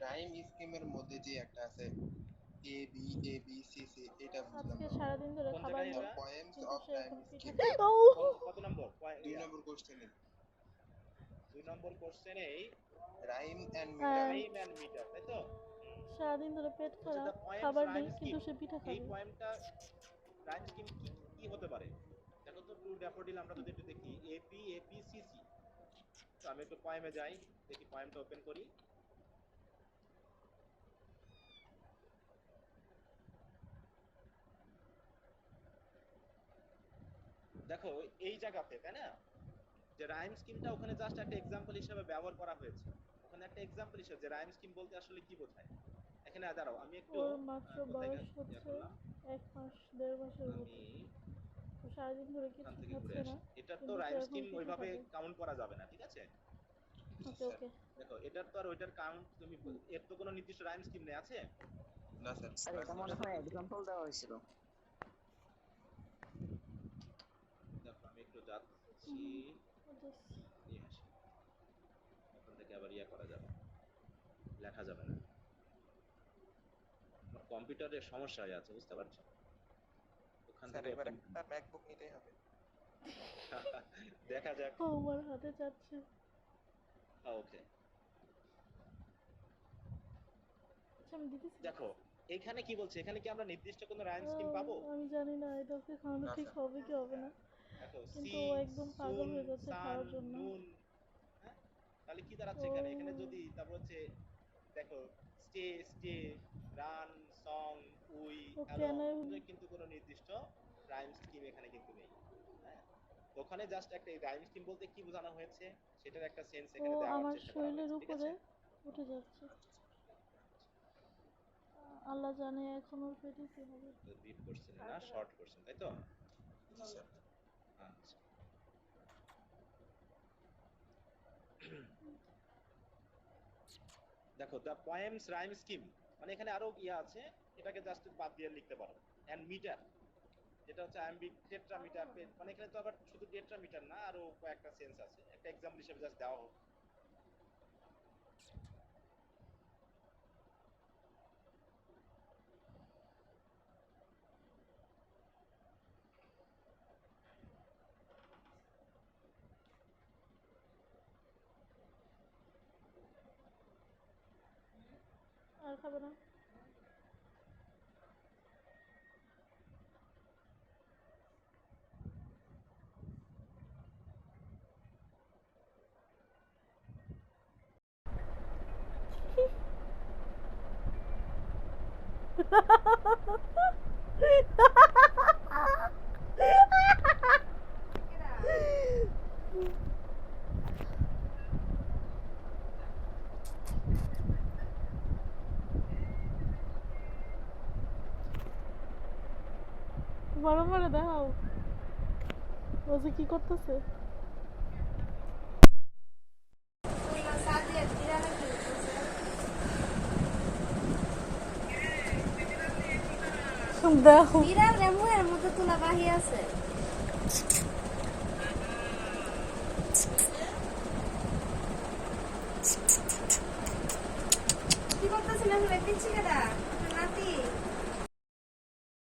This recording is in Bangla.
রাইম স্কিমের মধ্যে যে একটা আছে A B A B C C, এটা বুঝলাম আজকে না। সারাদিন ধরে কোন খাবার জায়গায় নেই, এটা? পয়েমস কিন্তু অফ সে রাইম এখন পিঠা স্কিম, খায়। কত নম্বর? 2 নম্বর কোশ্চেনে 2 নম্বর কোশ্চেনেই rhyme and metre. Rhyme and metre, তাই তো? সারাদিন ধরে পেট হচ্ছে খারাপ, দ্য পয়েমস খাবার রাইম নেই কিন্তু স্কিম। সে পিঠা এই খাবে। পয়েমটা রাইম স্কিম কি কি হতে পারে? দেখো তো টু ড্যাফোডিল আমরা যদি একটু দেখি এপি এপি সিসি। তো আমি একটু পয়েমে যাই, দেখি পয়েমটা ওপেন করি। দেখো এই জায়গাতে, তাই না, যে রাইম স্কিমটা ওখানে জাস্ট একটা এক্সাম্পল হিসেবে ব্যবহার করা হয়েছে। ওখানে একটা এক্সাম্পল হিসেবে যে রাইম স্কিম বলতে আসলে কি বোঝায়। এখানে দাঁড়াও আমি একটু ওর মাত্র কোথায় বয়স ইয়া হচ্ছে করলাম, 1 মাস 1.5 মাসের আমি মতো। তো সারাদিন ধরে ওখান কিছু থেকে ঘুরে খাচ্ছে না, আসি। এটার তো কিন্তু সে রাইম এখন স্কিম পিঠা ওইভাবে খাবে। কাউন্ট করা যাবে না, ঠিক আছে? ওকে ওকে। দেখো এটার তো আর ওইটার কাউন্ট তুমি, এর তো কোনো নির্দিষ্ট রাইম স্কিম নেই, আছে? না স্যার, স্যার এটা মনে হয় এক্সাম্পল দেওয়া হয়েছিল। দেখো আমি একটু যাচ্ছি, নিয়ে আসি। ওখান থেকে আবার ইয়া করা যাবে, লেখা যাবে না। আমার কম্পিউটারের সমস্যা হয়ে আছে, বুঝতে পারছো? ওখান স্যার থেকে এবার একটা ম্যাকবুক নিতেই হবে। দেখা যাক। ও আমার হাতে যাচ্ছে। ওকে, আচ্ছা আমি দিতেছি। দেখো এখানে কি বলছে, এখানে কি আমরা নির্দিষ্ট কোনো রাইম স্কিম পাবো? আমি জানি না এটা ওকে খাওয়ানো না ঠিক স্যার। হবে কি হবে না, দেখো কিন্তু সি, ও একদম পাগল সুন, হয়ে যাচ্ছে সান, খাওয়ার জন্য। নুন, হ্যাঁ, তাহলে কি দাঁড়াচ্ছে ও এখানে? এখানে যদি তারপর হচ্ছে দেখো stay stay, run, song, we, ও অ্যালং, কেন কিন্তু কোনো নির্দিষ্ট রাইম স্কিম এখানে কিন্তু নেই। হ্যাঁ, ওখানে জাস্ট একটা রাইম স্কিম বলতে কি বোঝানো হয়েছে সেটার একটা সেন্স ও এখানে দেওয়ার আমার চেষ্টা করা শরীরের হয়েছে, ঠিক উপরে আছে? উঠে যাচ্ছে। আল্লাহ জানে এখন ওর পেটে কি হবে। ডিপ কোশ্চেন না শর্ট কোশ্চেন, তাই তো? জি স্যার। আচ্ছা, দেখো দ্য পয়েমস রাইম স্কিম, মানে এখানে আরো ইয়া আছে, এটাকে জাস্ট বাদ দিয়ে লিখতে পারো। এন্ড মিটার, যেটা হচ্ছে আইএমবি টেট্রামিটার, মানে এখানে তো আবার শুধু টেট্রামিটার না, আরো কয়েকটা সেন্স আছে, একটা एग्जांपल হিসেবে জাস্ট দেওয়া হোক। আর খাবে না। বড় বড় দাও, ও যে কি করতেছে। দেখো বিড়াল রেমুয়ের মধ্যে তুলা বাহি আছে। কি করতেছিস? পিচ্ছি কেডা? নাতি